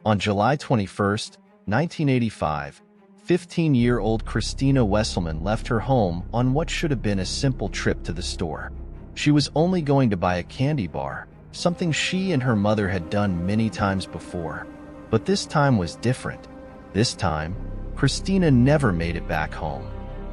On July 21, 1985, 15-year-old Christina Wesselman left her home on what should have been a simple trip to the store. She was only going to buy a candy bar, something she and her mother had done many times before. But this time was different. This time, Christina never made it back home.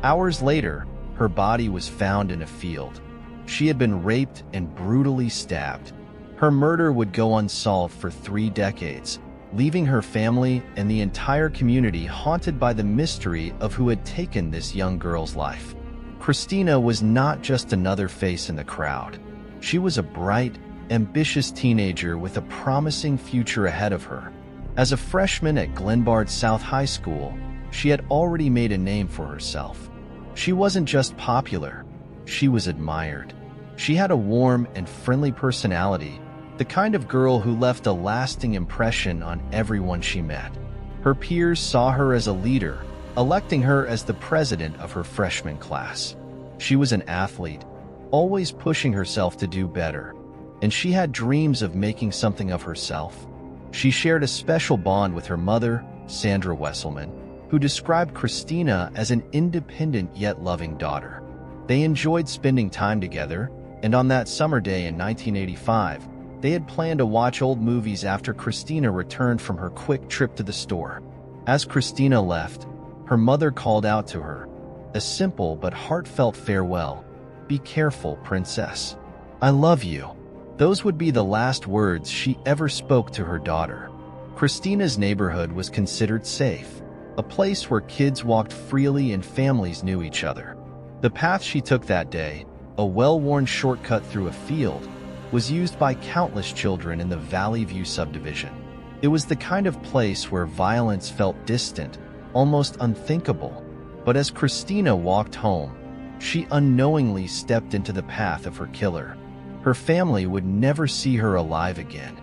Hours later, her body was found in a field. She had been raped and brutally stabbed. Her murder would go unsolved for 3 decades, leaving her family and the entire community haunted by the mystery of who had taken this young girl's life. Christina was not just another face in the crowd. She was a bright, ambitious teenager with a promising future ahead of her. As a freshman at Glenbard South High School, she had already made a name for herself. She wasn't just popular, she was admired. She had a warm and friendly personality, the kind of girl who left a lasting impression on everyone she met. Her peers saw her as a leader, electing her as the president of her freshman class. She was an athlete, always pushing herself to do better, and she had dreams of making something of herself. She shared a special bond with her mother, Sandra Wesselman, who described Christina as an independent yet loving daughter. They enjoyed spending time together, and on that summer day in 1985, they had planned to watch old movies after Christina returned from her quick trip to the store. As Christina left, her mother called out to her, a simple but heartfelt farewell. "Be careful, princess. I love you." Those would be the last words she ever spoke to her daughter. Christina's neighborhood was considered safe, a place where kids walked freely and families knew each other. The path she took that day, a well-worn shortcut through a field, was used by countless children in the Valley View subdivision. It was the kind of place where violence felt distant, almost unthinkable. But as Christina walked home, she unknowingly stepped into the path of her killer. Her family would never see her alive again.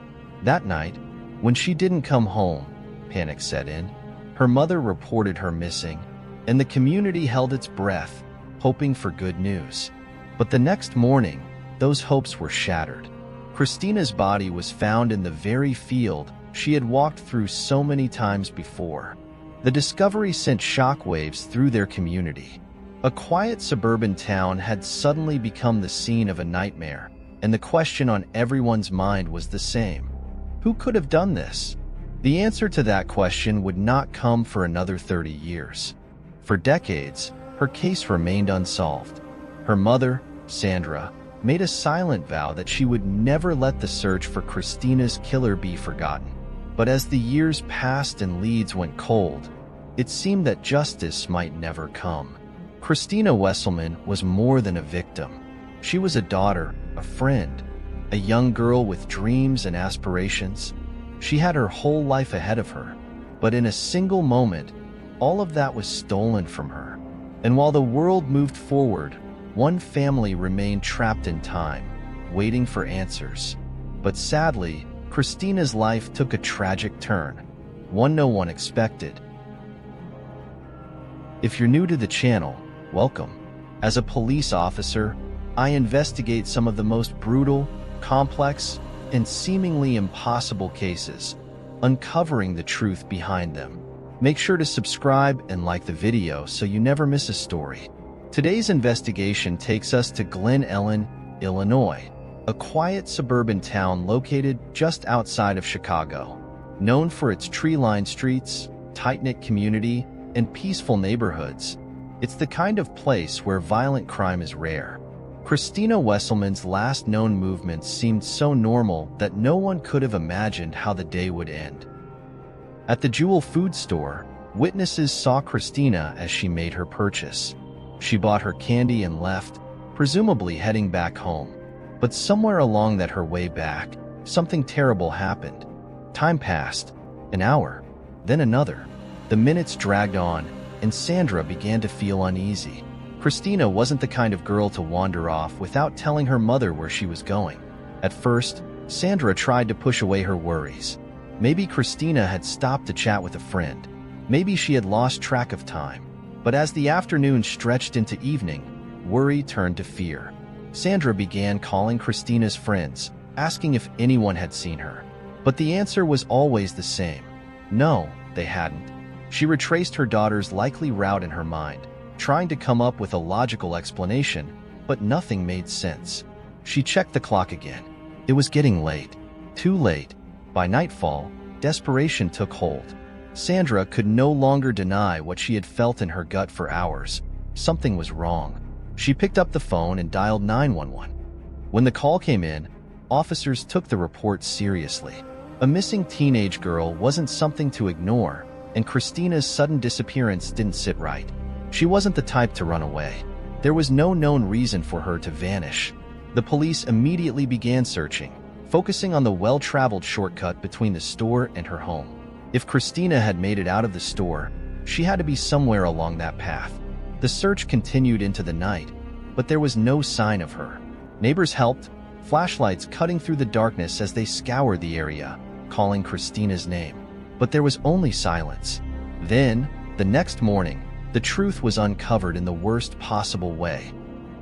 That night, when she didn't come home, panic set in. Her mother reported her missing, and the community held its breath, hoping for good news. But the next morning, those hopes were shattered. Christina's body was found in the very field she had walked through so many times before. The discovery sent shockwaves through their community. A quiet suburban town had suddenly become the scene of a nightmare, and the question on everyone's mind was the same. Who could have done this? The answer to that question would not come for another 30 years. For decades, her case remained unsolved. Her mother, Sandra, made a silent vow that she would never let the search for Christina's killer be forgotten. But as the years passed and leads went cold, it seemed that justice might never come. Christina Wesselman was more than a victim. She was a daughter, a friend, a young girl with dreams and aspirations. She had her whole life ahead of her, but in a single moment, all of that was stolen from her. And while the world moved forward, one family remained trapped in time, waiting for answers. But sadly, Christina's life took a tragic turn, one no one expected. If you're new to the channel, welcome. As a police officer, I investigate some of the most brutal, complex, and seemingly impossible cases, uncovering the truth behind them. Make sure to subscribe and like the video so you never miss a story. Today's investigation takes us to Glen Ellen, Illinois, a quiet suburban town located just outside of Chicago. Known for its tree-lined streets, tight-knit community, and peaceful neighborhoods, it's the kind of place where violent crime is rare. Christina Wesselman's last known movements seemed so normal that no one could have imagined how the day would end. At the Jewel food store, witnesses saw Christina as she made her purchase. She bought her candy and left, presumably heading back home. But somewhere along her way back, something terrible happened. Time passed, an hour, then another. The minutes dragged on, and Sandra began to feel uneasy. Christina wasn't the kind of girl to wander off without telling her mother where she was going. At first, Sandra tried to push away her worries. Maybe Christina had stopped to chat with a friend. Maybe she had lost track of time. But as the afternoon stretched into evening, worry turned to fear. Sandra began calling Christina's friends, asking if anyone had seen her. But the answer was always the same. No, they hadn't. She retraced her daughter's likely route in her mind, trying to come up with a logical explanation, but nothing made sense. She checked the clock again. It was getting late. Too late. By nightfall, desperation took hold. Sandra could no longer deny what she had felt in her gut for hours. Something was wrong. She picked up the phone and dialed 911. When the call came in, officers took the report seriously. A missing teenage girl wasn't something to ignore, and Christina's sudden disappearance didn't sit right. She wasn't the type to run away. There was no known reason for her to vanish. The police immediately began searching, focusing on the well-traveled shortcut between the store and her home. If Christina had made it out of the store, she had to be somewhere along that path. The search continued into the night, but there was no sign of her. Neighbors helped, flashlights cutting through the darkness as they scoured the area, calling Christina's name. But there was only silence. Then, the next morning, the truth was uncovered in the worst possible way.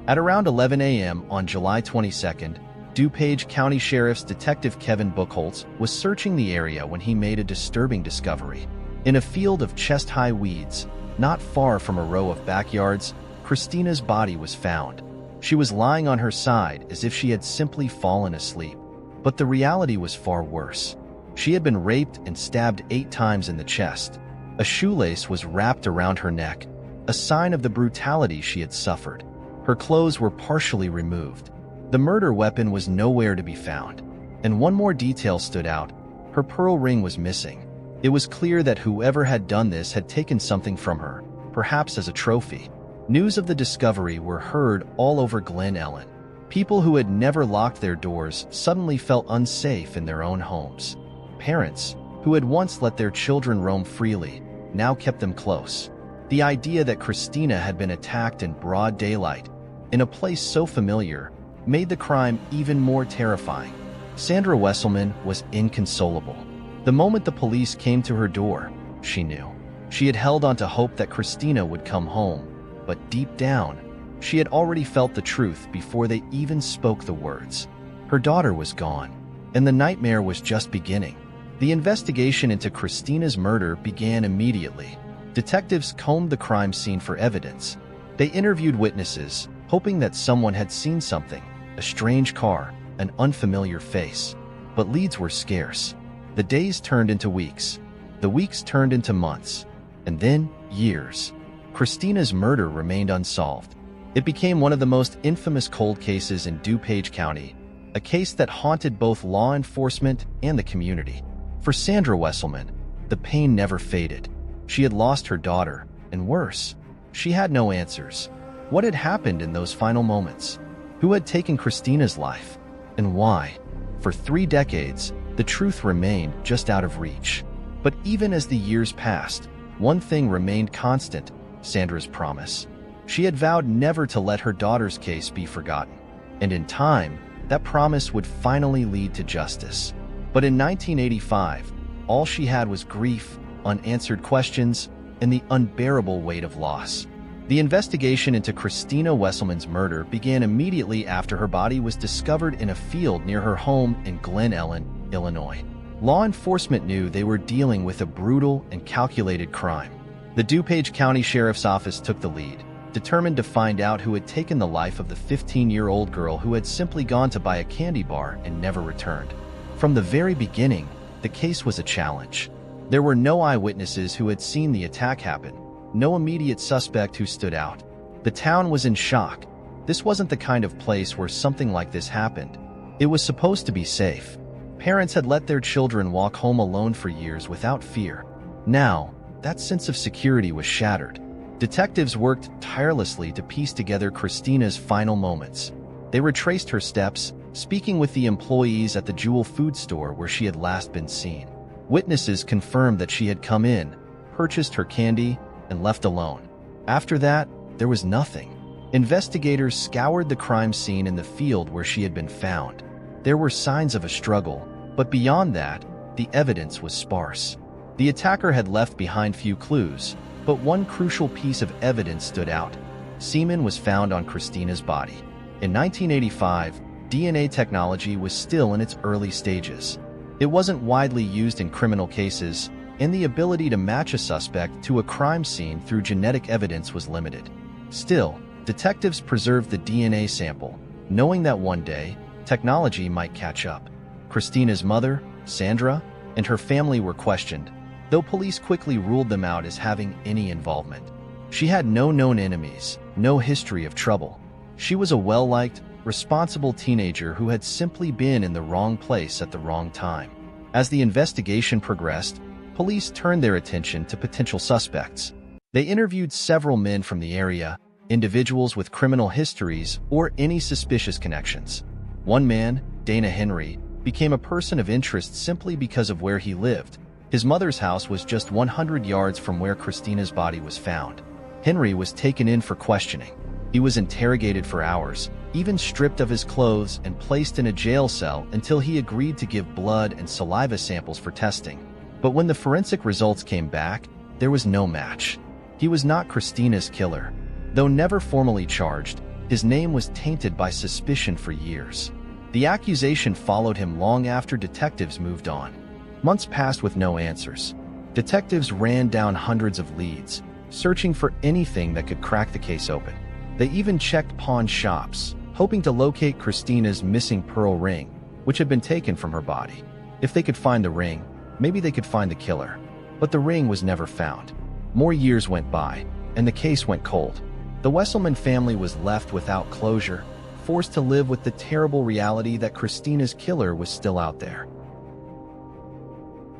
At around 11 a.m. on July 22nd, DuPage County Sheriff's Detective Kevin Buchholz was searching the area when he made a disturbing discovery. In a field of chest-high weeds, not far from a row of backyards, Christina's body was found. She was lying on her side as if she had simply fallen asleep. But the reality was far worse. She had been raped and stabbed 8 times in the chest. A shoelace was wrapped around her neck, a sign of the brutality she had suffered. Her clothes were partially removed. The murder weapon was nowhere to be found. And one more detail stood out. Her pearl ring was missing. It was clear that whoever had done this had taken something from her, perhaps as a trophy. News of the discovery were heard all over Glen Ellyn. People who had never locked their doors suddenly felt unsafe in their own homes. Parents, who had once let their children roam freely, now kept them close. The idea that Christina had been attacked in broad daylight, in a place so familiar, made the crime even more terrifying. Sandra Wesselman was inconsolable. The moment the police came to her door, she knew. She had held on to hope that Christina would come home, but deep down, she had already felt the truth before they even spoke the words. Her daughter was gone, and the nightmare was just beginning. The investigation into Christina's murder began immediately. Detectives combed the crime scene for evidence. They interviewed witnesses, hoping that someone had seen something, a strange car, an unfamiliar face. But leads were scarce. The days turned into weeks. The weeks turned into months. And then, years. Christina's murder remained unsolved. It became one of the most infamous cold cases in DuPage County, a case that haunted both law enforcement and the community. For Sandra Wesselman, the pain never faded. She had lost her daughter, and worse, she had no answers. What had happened in those final moments? Who had taken Christina's life? And why? For 3 decades, the truth remained just out of reach. But even as the years passed, one thing remained constant: Sandra's promise. She had vowed never to let her daughter's case be forgotten. And in time, that promise would finally lead to justice. But in 1985, all she had was grief, unanswered questions, and the unbearable weight of loss. The investigation into Christina Wesselman's murder began immediately after her body was discovered in a field near her home in Glen Ellyn, Illinois. Law enforcement knew they were dealing with a brutal and calculated crime. The DuPage County Sheriff's Office took the lead, determined to find out who had taken the life of the 15-year-old girl who had simply gone to buy a candy bar and never returned. From the very beginning, the case was a challenge. There were no eyewitnesses who had seen the attack happen, no immediate suspect who stood out. The town was in shock. This wasn't the kind of place where something like this happened. It was supposed to be safe. Parents had let their children walk home alone for years without fear. Now, that sense of security was shattered. Detectives worked tirelessly to piece together Christina's final moments. They retraced her steps, speaking with the employees at the Jewel food store where she had last been seen. Witnesses confirmed that she had come in, purchased her candy, and left alone. After that, there was nothing. Investigators scoured the crime scene in the field where she had been found. There were signs of a struggle, but beyond that, the evidence was sparse. The attacker had left behind few clues, but one crucial piece of evidence stood out. Semen was found on Christina's body. In 1985, DNA technology was still in its early stages. It wasn't widely used in criminal cases, and the ability to match a suspect to a crime scene through genetic evidence was limited. Still, detectives preserved the DNA sample, knowing that one day, technology might catch up. Christina's mother, Sandra, and her family were questioned, though police quickly ruled them out as having any involvement. She had no known enemies, no history of trouble. She was a well-liked, responsible teenager who had simply been in the wrong place at the wrong time. As the investigation progressed, police turned their attention to potential suspects. They interviewed several men from the area, individuals with criminal histories, or any suspicious connections. One man, Dana Henry, became a person of interest simply because of where he lived. His mother's house was just 100 yards from where Christina's body was found. Henry was taken in for questioning. He was interrogated for hours, even stripped of his clothes and placed in a jail cell until he agreed to give blood and saliva samples for testing. But when the forensic results came back, there was no match. He was not Christina's killer. Though never formally charged, his name was tainted by suspicion for years. The accusation followed him long after detectives moved on. Months passed with no answers. Detectives ran down hundreds of leads, searching for anything that could crack the case open. They even checked pawn shops, hoping to locate Christina's missing pearl ring, which had been taken from her body. If they could find the ring, maybe they could find the killer. But the ring was never found. More years went by, and the case went cold. The Wesselman family was left without closure, forced to live with the terrible reality that Christina's killer was still out there.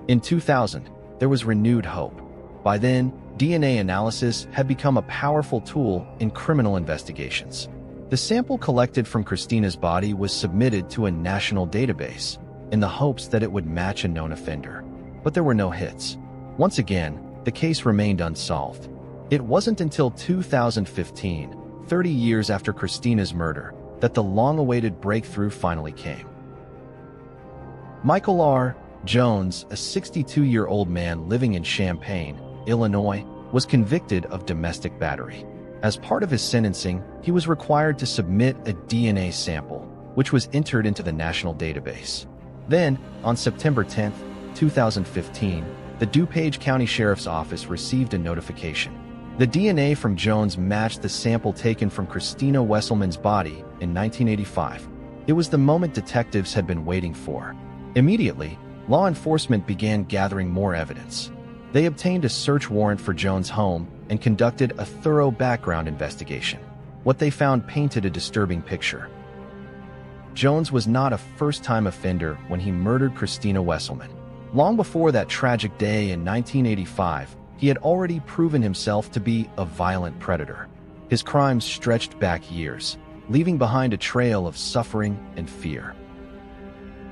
In 2000, there was renewed hope. By then, DNA analysis had become a powerful tool in criminal investigations. The sample collected from Christina's body was submitted to a national database in the hopes that it would match a known offender. But there were no hits. Once again, the case remained unsolved. It wasn't until 2015, 30 years after Christina's murder, that the long-awaited breakthrough finally came. Michael R. Jones, a 62-year-old man living in Champaign, Illinois, was convicted of domestic battery. As part of his sentencing, he was required to submit a DNA sample, which was entered into the national database. Then, on September 10, 2015, the DuPage County Sheriff's Office received a notification. The DNA from Jones matched the sample taken from Christina Wesselman's body in 1985. It was the moment detectives had been waiting for. Immediately, law enforcement began gathering more evidence. They obtained a search warrant for Jones' home and conducted a thorough background investigation. What they found painted a disturbing picture. Jones was not a first-time offender when he murdered Christina Wesselman. Long before that tragic day in 1985, he had already proven himself to be a violent predator. His crimes stretched back years, leaving behind a trail of suffering and fear.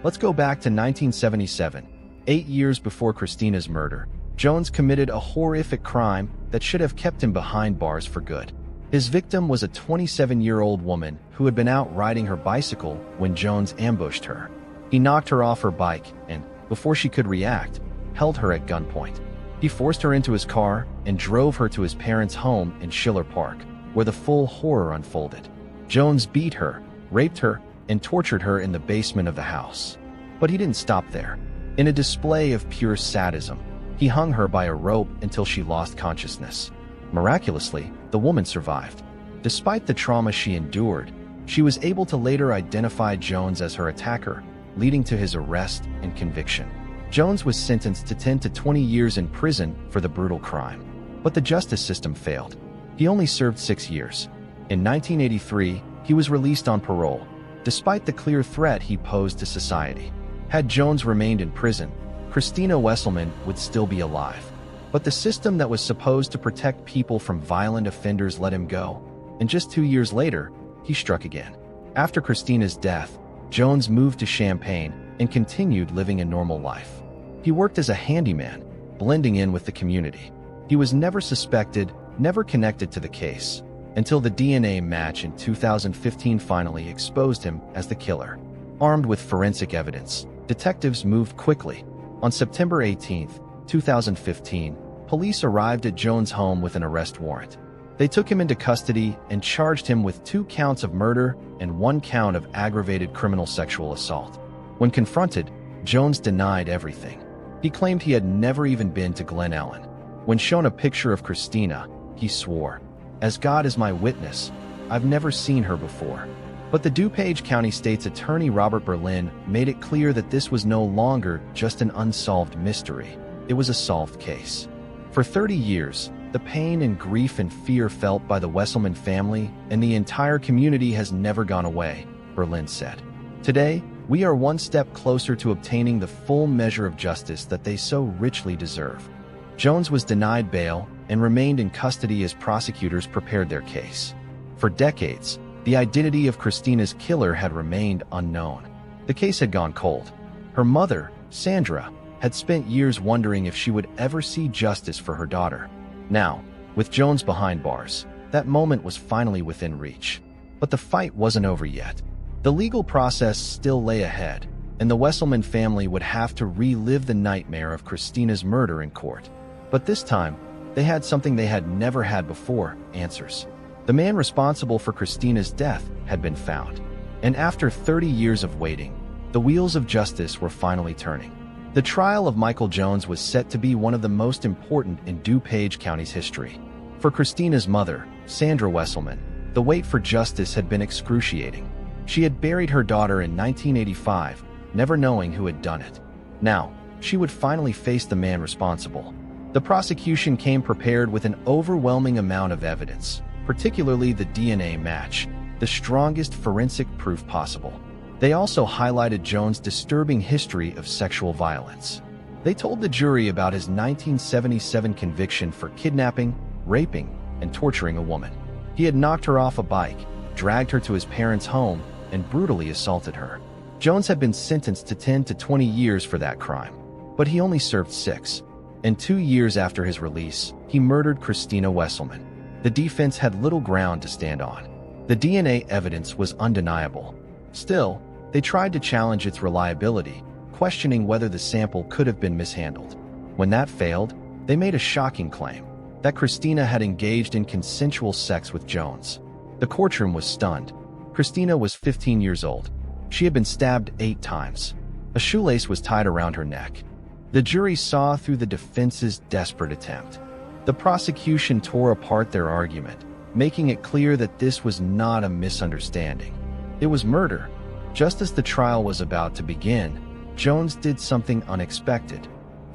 Let's go back to 1977, 8 years before Christina's murder. Jones committed a horrific crime that should have kept him behind bars for good. His victim was a 27-year-old woman who had been out riding her bicycle when Jones ambushed her. He knocked her off her bike and, before she could react, held her at gunpoint. He forced her into his car and drove her to his parents' home in Schiller Park, where the full horror unfolded. Jones beat her, raped her, and tortured her in the basement of the house. But he didn't stop there. In a display of pure sadism, he hung her by a rope until she lost consciousness. Miraculously, the woman survived. Despite the trauma she endured, she was able to later identify Jones as her attacker, leading to his arrest and conviction. Jones was sentenced to 10 to 20 years in prison for the brutal crime. But the justice system failed. He only served 6 years. In 1983, he was released on parole, despite the clear threat he posed to society. Had Jones remained in prison, Christina Wesselman would still be alive. But the system that was supposed to protect people from violent offenders let him go, and just 2 years later, he struck again. After Christina's death, Jones moved to Champaign and continued living a normal life. He worked as a handyman, blending in with the community. He was never suspected, never connected to the case, until the DNA match in 2015 finally exposed him as the killer. Armed with forensic evidence, detectives moved quickly. On September 18, 2015, police arrived at Jones' home with an arrest warrant. They took him into custody and charged him with 2 counts of murder and 1 count of aggravated criminal sexual assault. When confronted, Jones denied everything. He claimed he had never even been to Glen Ellen. When shown a picture of Christina, he swore, "As God is my witness, I've never seen her before." But the DuPage County State's Attorney Robert Berlin made it clear that this was no longer just an unsolved mystery. It was a solved case. For 30 years, the pain and grief and fear felt by the Wesselman family and the entire community has never gone away, Berlin said. Today, we are one step closer to obtaining the full measure of justice that they so richly deserve. Jones was denied bail and remained in custody as prosecutors prepared their case. For decades, the identity of Christina's killer had remained unknown. The case had gone cold. Her mother, Sandra, had spent years wondering if she would ever see justice for her daughter. Now, with Jones behind bars, that moment was finally within reach. But the fight wasn't over yet. The legal process still lay ahead, and the Wesselman family would have to relive the nightmare of Christina's murder in court. But this time, they had something they had never had before: answers. The man responsible for Christina's death had been found. And after 30 years of waiting, the wheels of justice were finally turning. The trial of Michael Jones was set to be one of the most important in DuPage County's history. For Christina's mother, Sandra Wesselman, the wait for justice had been excruciating. She had buried her daughter in 1985, never knowing who had done it. Now, she would finally face the man responsible. The prosecution came prepared with an overwhelming amount of evidence, particularly the DNA match, the strongest forensic proof possible. They also highlighted Jones' disturbing history of sexual violence. They told the jury about his 1977 conviction for kidnapping, raping, and torturing a woman. He had knocked her off a bike, dragged her to his parents' home, and brutally assaulted her. Jones had been sentenced to 10 to 20 years for that crime, but he only served 6. And 2 years after his release, he murdered Christina Wesselman. The defense had little ground to stand on. The DNA evidence was undeniable. Still, they tried to challenge its reliability, questioning whether the sample could have been mishandled. When that failed, they made a shocking claim that Christina had engaged in consensual sex with Jones. The courtroom was stunned. Christina was 15 years old. She had been stabbed 8 times. A shoelace was tied around her neck. The jury saw through the defense's desperate attempt. The prosecution tore apart their argument, making it clear that this was not a misunderstanding. It was murder. Just as the trial was about to begin, Jones did something unexpected.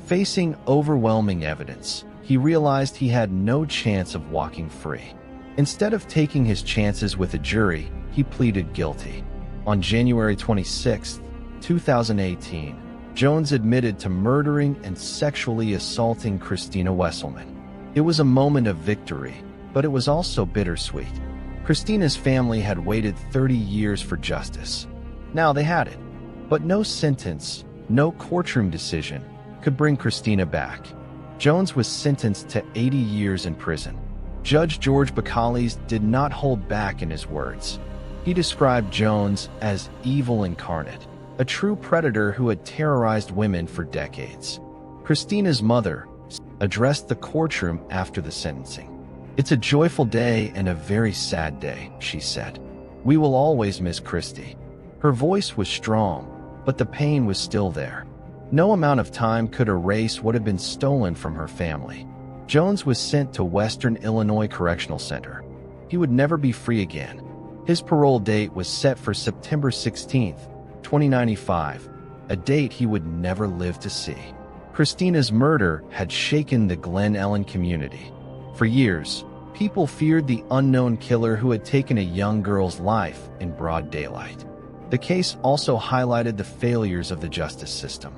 Facing overwhelming evidence, he realized he had no chance of walking free. Instead of taking his chances with a jury, he pleaded guilty. On January 26, 2018, Jones admitted to murdering and sexually assaulting Christina Wesselman. It was a moment of victory, but it was also bittersweet. Christina's family had waited 30 years for justice. Now they had it. But no sentence, no courtroom decision, could bring Christina back. Jones was sentenced to 80 years in prison. Judge George Bacalles did not hold back in his words. He described Jones as evil incarnate, a true predator who had terrorized women for decades. Christina's mother addressed the courtroom after the sentencing. "It's a joyful day and a very sad day," she said. "We will always miss Christy." Her voice was strong, but the pain was still there. No amount of time could erase what had been stolen from her family. Jones was sent to Western Illinois Correctional Center. He would never be free again. His parole date was set for September 16, 2095, a date he would never live to see. Christina's murder had shaken the Glen Ellen community. For years, people feared the unknown killer who had taken a young girl's life in broad daylight. The case also highlighted the failures of the justice system.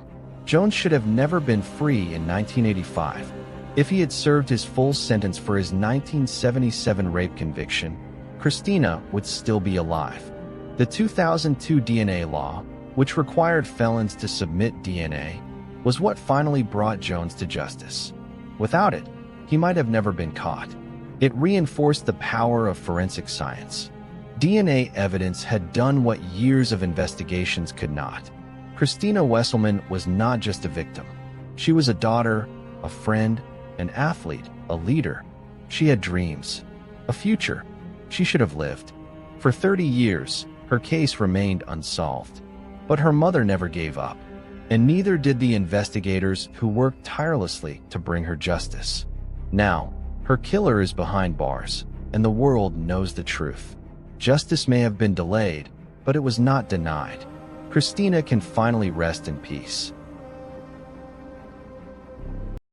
Jones should have never been free in 1985. If he had served his full sentence for his 1977 rape conviction, Christina would still be alive. The 2002 DNA law, which required felons to submit DNA, was what finally brought Jones to justice. Without it, he might have never been caught. It reinforced the power of forensic science. DNA evidence had done what years of investigations could not. Christina Wesselman was not just a victim. She was a daughter, a friend, an athlete, a leader. She had dreams, a future. She should have lived. For 30 years, her case remained unsolved. But her mother never gave up. and neither did the investigators who worked tirelessly to bring her justice. Now, her killer is behind bars, and the world knows the truth. Justice may have been delayed, but it was not denied. Christina can finally rest in peace.